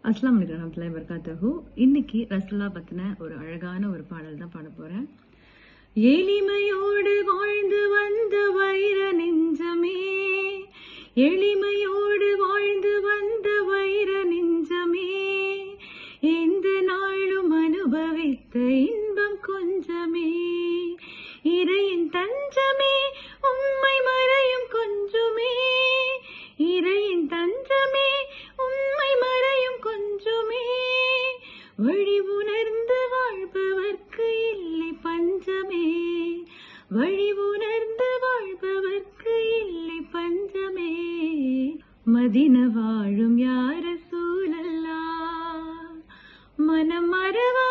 அஸ்ஸலாமு அலைக்கும் வரஹ்மத்துல்லாஹி வபரகாத்துஹு. இன்னைக்கு ரசூலுல்லாஹ் பத்தின ஒரு அழகான ஒரு பாடல் தான் பாட போறேன். எளிமையோடு வாழ்ந்து வந்த வைர நெஞ்சமே, எளிமையோடு வாழ்ந்து வந்த வைர நெஞ்சமே, எந்த நாளும் அனுபவித்த இன்பம் கொஞ்சமே, இறையின் தஞ்சமே உம்மை மறையும் கொஞ்சமே, இறையின் தஞ்சமே உம்மை மறையும் கொஞ்சமே, வழி உணர்ந்து வாழ்பவர்க்கு இல்லை பஞ்சமே, வழி உணர்ந்து வாழ்பவர்க்கு இல்லை பஞ்சமே, மதின வாழும் யா ரசூலல்லாஹ், மனம் மறவா